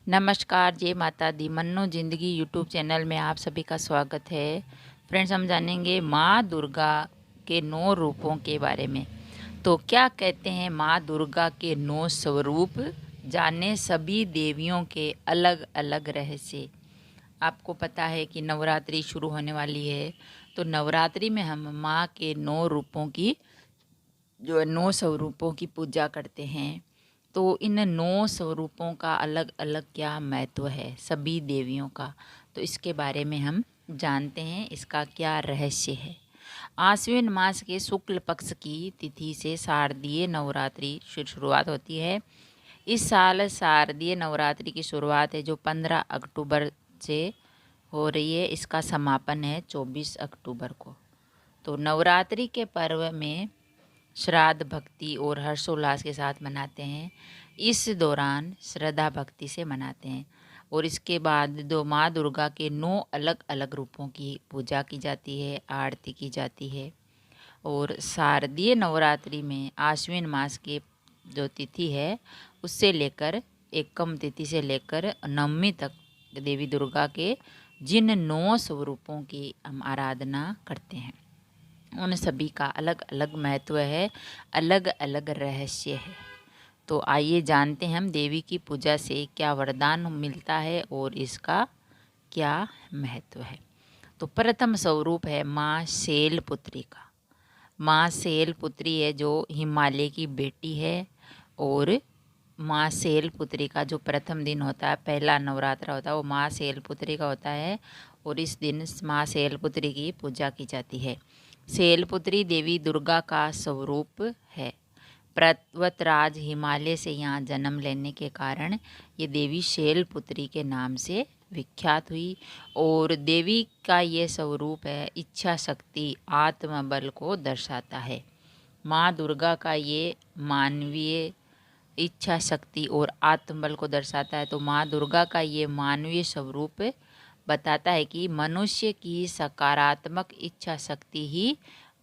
नमस्कार, जय माता दी। मन्नो ज़िंदगी यूट्यूब चैनल में आप सभी का स्वागत है। फ्रेंड्स, हम जानेंगे माँ दुर्गा के 9 रूपों के बारे में। तो क्या कहते हैं माँ दुर्गा के 9 स्वरूप? जाने सभी देवियों के अलग अलग रहस्य। आपको पता है कि नवरात्रि शुरू होने वाली है, तो नवरात्रि में हम माँ के 9 रूपों की जो 9 स्वरूपों की पूजा करते हैं। तो इन 9 स्वरूपों का अलग अलग क्या महत्व है सभी देवियों का, तो इसके बारे में हम जानते हैं, इसका क्या रहस्य है। आश्विन मास के शुक्ल पक्ष की तिथि से शारदीय नवरात्रि शुरुआत होती है। इस साल शारदीय नवरात्रि की शुरुआत है जो 15 अक्टूबर से हो रही है। इसका समापन है 24 अक्टूबर को। तो नवरात्रि के पर्व में श्राद्ध भक्ति और हर्षोल्लास के साथ मनाते हैं। इस दौरान श्रद्धा भक्ति से मनाते हैं और इसके बाद दो माँ दुर्गा के 9 अलग अलग रूपों की पूजा की जाती है, आरती की जाती है। और शारदीय नवरात्रि में आश्विन मास के जो तिथि है उससे लेकर एकम तिथि से लेकर नवमी तक देवी दुर्गा के जिन 9 स्वरूपों की हम आराधना करते हैं उन सभी का अलग अलग महत्व है, अलग अलग रहस्य है। तो आइए जानते हैं हम देवी की पूजा से क्या वरदान मिलता है और इसका क्या महत्व है। तो प्रथम स्वरूप है माँ शैलपुत्री का। माँ शैलपुत्री है जो हिमालय की बेटी है। और माँ शैलपुत्री का जो प्रथम दिन होता है, पहला नवरात्र होता है, वो माँ शैलपुत्री का होता है और इस दिन माँ शैलपुत्री की पूजा की जाती है। शैलपुत्री देवी दुर्गा का स्वरूप है। पर्वतराज हिमालय से यहाँ जन्म लेने के कारण ये देवी शैलपुत्री के नाम से विख्यात हुई। और देवी का ये स्वरूप है इच्छा शक्ति आत्मबल को दर्शाता है। माँ दुर्गा का ये मानवीय इच्छा शक्ति और आत्मबल को दर्शाता है। तो माँ दुर्गा का ये मानवीय स्वरूप बताता है कि मनुष्य की सकारात्मक इच्छा शक्ति ही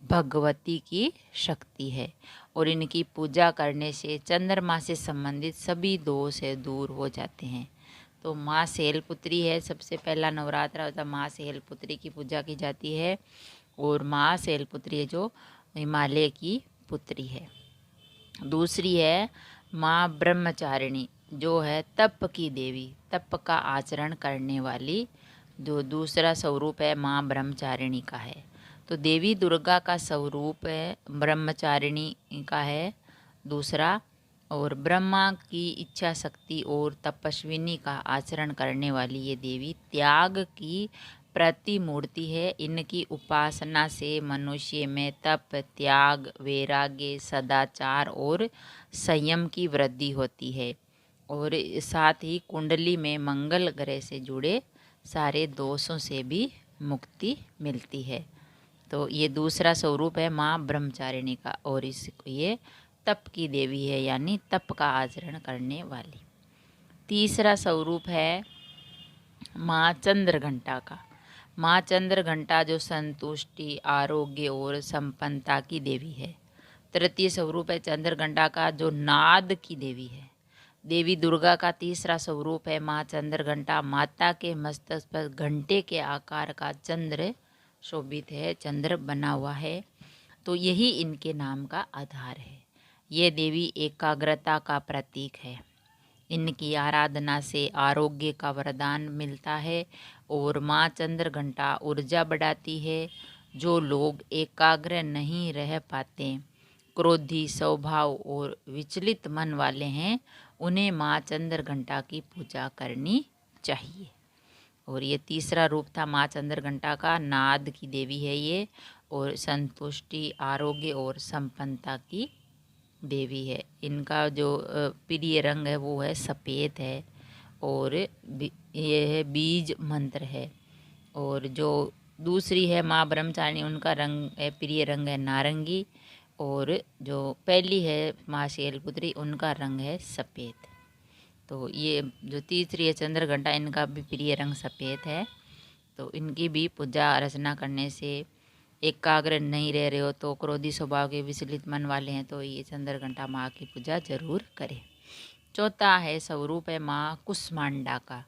भगवती की शक्ति है और इनकी पूजा करने से चंद्रमा से संबंधित सभी दोष से दूर हो जाते हैं। तो माँ शैलपुत्री है, सबसे पहला नवरात्र होता है, माँ शैलपुत्री की पूजा की जाती है। और माँ शैलपुत्री है जो हिमालय की पुत्री है। दूसरी है माँ ब्रह्मचारिणी जो है तप की देवी, तप का आचरण करने वाली। जो दूसरा स्वरूप है माँ ब्रह्मचारिणी का है। तो देवी दुर्गा का स्वरूप है ब्रह्मचारिणी का है दूसरा। और ब्रह्मा की इच्छा शक्ति और तपस्विनी का आचरण करने वाली ये देवी त्याग की प्रतिमूर्ति है। इनकी उपासना से मनुष्य में तप, त्याग, वैराग्य, सदाचार और संयम की वृद्धि होती है। और साथ ही कुंडली में मंगल ग्रह से जुड़े सारे दोषों से भी मुक्ति मिलती है। तो ये दूसरा स्वरूप है माँ ब्रह्मचारिणी का और ये तप की देवी है, यानी तप का आचरण करने वाली। तीसरा स्वरूप है माँ चंद्रघंटा का। माँ चंद्रघंटा जो संतुष्टि, आरोग्य और संपन्नता की देवी है। तृतीय स्वरूप है चंद्रघंटा का जो नाद की देवी है। देवी दुर्गा का तीसरा स्वरूप है माँ चंद्रघंटा। माता के मस्तक पर घंटे के आकार का चंद्र शोभित है, चंद्र बना हुआ है। तो यही इनके नाम का आधार है। ये देवी एकाग्रता का प्रतीक है। इनकी आराधना से आरोग्य का वरदान मिलता है और माँ चंद्रघंटा ऊर्जा बढ़ाती है। जो लोग एकाग्र नहीं रह पाते, क्रोधी स्वभाव और विचलित मन वाले हैं, उन्हें माँ चंद्रघंटा की पूजा करनी चाहिए। और ये तीसरा रूप था माँ चंद्रघंटा का, नाद की देवी है ये और संतुष्टि, आरोग्य और संपन्नता की देवी है। इनका जो प्रिय रंग है वो है सफ़ेद है और ये है बीज मंत्र है। और जो दूसरी है माँ ब्रह्मचारिणी उनका रंग है, प्रिय रंग है नारंगी। और जो पहली है माँ शैलपुत्री उनका रंग है सफ़ेद। तो ये जो तीसरी है चंद्रघंटा, इनका भी प्रिय रंग सफ़ेद है। तो इनकी भी पूजा अर्चना करने से एकाग्र नहीं रह रहे हो तो, क्रोधी स्वभाव के विचलित मन वाले हैं तो ये चंद्रघंटा माँ की पूजा जरूर करें। चौथा है स्वरूप है माँ कुष्मांडा का,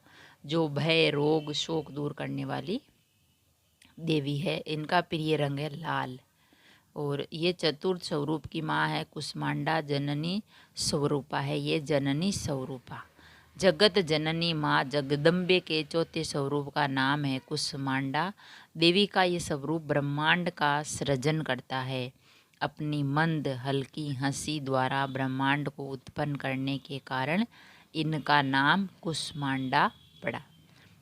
जो भय रोग शोक दूर करने वाली देवी है। इनका प्रिय रंग है लाल। और ये चतुर्थ स्वरूप की माँ है कुष्मांडा जननी स्वरूपा है, ये जननी स्वरूपा। जगत जननी माँ जगदम्बे के चौथे स्वरूप का नाम है कुष्मांडा। देवी का ये स्वरूप ब्रह्मांड का सृजन करता है। अपनी मंद हल्की हंसी द्वारा ब्रह्मांड को उत्पन्न करने के कारण इनका नाम कुष्मांडा पड़ा।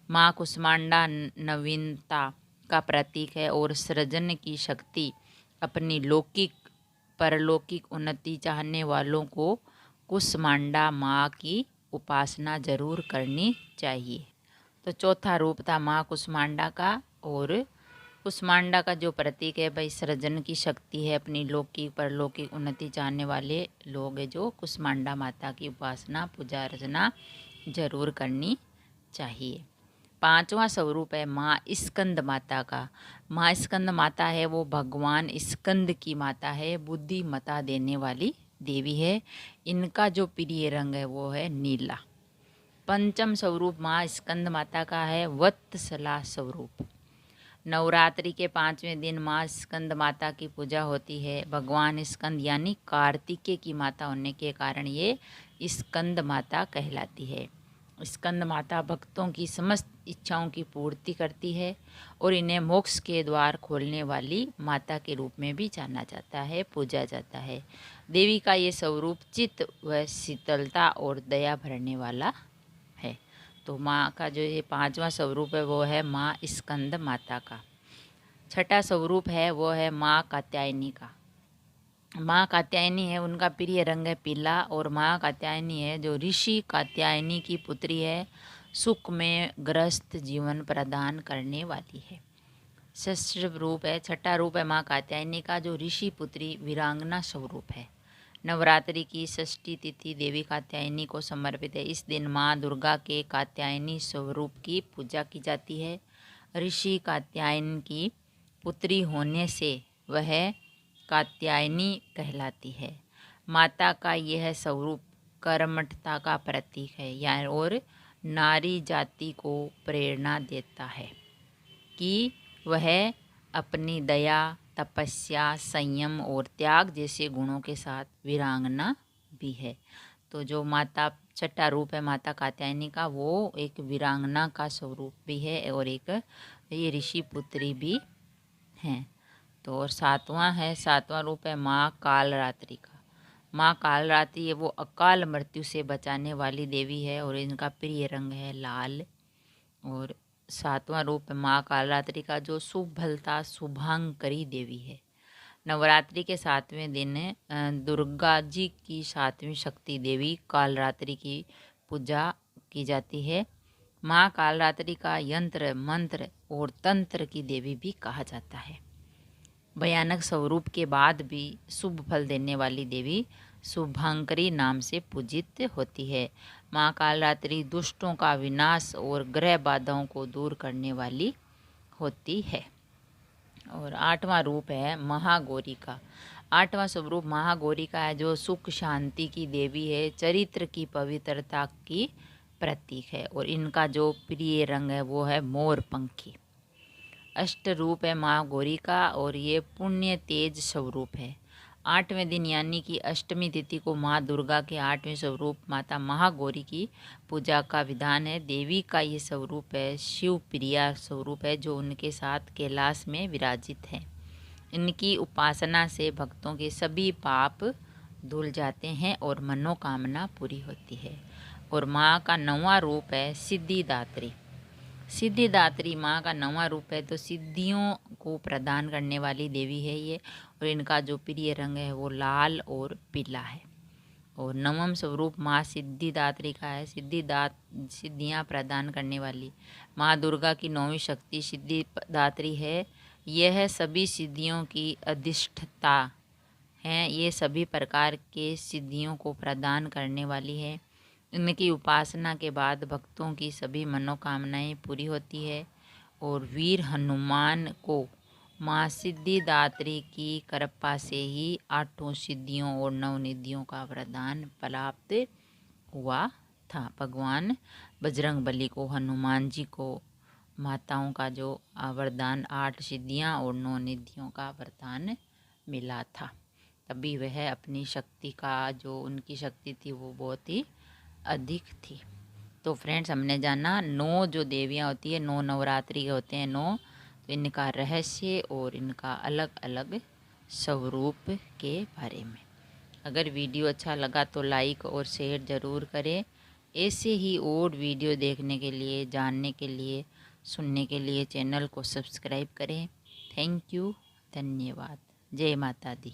माँ कुष्मांडा नवीनता का प्रतीक है और सृजन की शक्ति। अपनी लौकिक परलौकिक उन्नति चाहने वालों को कुष्मांडा माँ की उपासना जरूर करनी चाहिए। तो चौथा रूप था माँ कुष्मांडा का। और कुष्मांडा का जो प्रतीक है भाई सृजन की शक्ति है। अपनी लौकिक परलौकिक उन्नति चाहने वाले लोग हैं जो कुष्मांडा माता की उपासना पूजा अर्चना जरूर करनी चाहिए। पांचवा स्वरूप है माँ स्कंद माता का। माँ स्कंद माता है वो भगवान स्कंद की माता है, बुद्धिमता देने वाली देवी है। इनका जो प्रिय रंग है वो है नीला। पंचम स्वरूप माँ स्कंद माता का है वत्सला स्वरूप। नवरात्रि के 5वें दिन माँ स्कंद माता की पूजा होती है। भगवान स्कंद यानी कार्तिकेय की माता होने के कारण ये स्कंद माता कहलाती है। स्कंद माता भक्तों की समस्त इच्छाओं की पूर्ति करती है और इन्हें मोक्ष के द्वार खोलने वाली माता के रूप में भी जाना जाता है, पूजा जाता है। देवी का ये स्वरूप चित्त व शीतलता और दया भरने वाला है। तो माँ का जो ये पांचवा स्वरूप है वो है माँ स्कंद माता का। छठा स्वरूप है वो है माँ कात्यायनी का। माँ कात्यायनी है, उनका प्रिय रंग है पीला। और माँ कात्यायनी है जो ऋषि कात्यायनी की पुत्री है, सुख में ग्रस्त जीवन प्रदान करने वाली है। षष्ठ रूप है, छठा रूप है माँ कात्यायनी का, जो ऋषि पुत्री वीरांगना स्वरूप है। नवरात्रि की षष्ठी तिथि देवी कात्यायनी को समर्पित है। इस दिन माँ दुर्गा के कात्यायनी स्वरूप की पूजा की जाती है। ऋषि कात्यायन की पुत्री होने से वह कात्यायनी कहलाती है। माता का यह स्वरूप कर्मठता का प्रतीक है या और नारी जाति को प्रेरणा देता है कि वह अपनी दया तपस्या संयम और त्याग जैसे गुणों के साथ वीरांगना भी है। तो जो माता छठा रूप है माता कात्यायनी का, वो एक वीरांगना का स्वरूप भी है और एक ये ऋषि पुत्री भी हैं। तो और सातवां रूप है माँ कालरात्रि का। माँ कालरात्रि है वो अकाल मृत्यु से बचाने वाली देवी है और इनका प्रिय रंग है लाल। और सातवां रूप माँ कालरात्रि का, जो शुभ फलता शुभांकरी देवी है। नवरात्रि के 7वें दिन दुर्गा जी की 7वीं शक्ति देवी कालरात्रि की पूजा की जाती है। माँ कालरात्रि का यंत्र मंत्र और तंत्र की देवी भी कहा जाता है। भयानक स्वरूप के बाद भी शुभ फल देने वाली देवी शुभांकरी नाम से पूजित होती है। माँ कालरात्रि दुष्टों का विनाश और ग्रह बाधाओं को दूर करने वाली होती है। और आठवां रूप है महागौरी का। आठवां स्वरूप महागौरी का है, जो सुख शांति की देवी है, चरित्र की पवित्रता की प्रतीक है और इनका जो प्रिय रंग है वो है मोर पंखी। अष्ट रूप है माँ गौरी का और ये पुण्य तेज स्वरूप है। 8वें दिन यानी कि अष्टमी तिथि को माँ दुर्गा के 8वें स्वरूप माता महागौरी की पूजा का विधान है। देवी का ये स्वरूप है शिव प्रिया स्वरूप है, जो उनके साथ कैलाश में विराजित है। इनकी उपासना से भक्तों के सभी पाप धुल जाते हैं और मनोकामना पूरी होती है। और माँ का 9वां रूप है सिद्धिदात्री। सिद्धिदात्री माँ का 9वां रूप है, तो सिद्धियों को प्रदान करने वाली देवी है ये। और इनका जो प्रिय रंग है वो लाल और पीला है। और 9वां स्वरूप माँ सिद्धिदात्री का है, सिद्धियाँ प्रदान करने वाली माँ दुर्गा की 9वीं शक्ति सिद्धिदात्री है। यह सभी सिद्धियों की अधिष्ठता है, ये सभी प्रकार के सिद्धियों को प्रदान करने वाली है। इनकी उपासना के बाद भक्तों की सभी मनोकामनाएं पूरी होती है। और वीर हनुमान को माँ सिद्धिदात्री की कृपा से ही 8 सिद्धियों और 9 निधियों का वरदान प्राप्त हुआ था। भगवान बजरंगबली को, हनुमान जी को माताओं का जो वरदान 8 सिद्धियाँ और 9 निधियों का वरदान मिला था। तभी वह अपनी शक्ति का, जो उनकी शक्ति थी वो बहुत ही अधिक थी। तो फ्रेंड्स, हमने जाना 9 जो देवियाँ होती है, 9 नवरात्रि के होते हैं 9, तो इनका रहस्य और इनका अलग अलग स्वरूप के बारे में। अगर वीडियो अच्छा लगा तो लाइक और शेयर ज़रूर करें। ऐसे ही और वीडियो देखने के लिए, जानने के लिए, सुनने के लिए चैनल को सब्सक्राइब करें। थैंक यू, धन्यवाद। जय माता दी।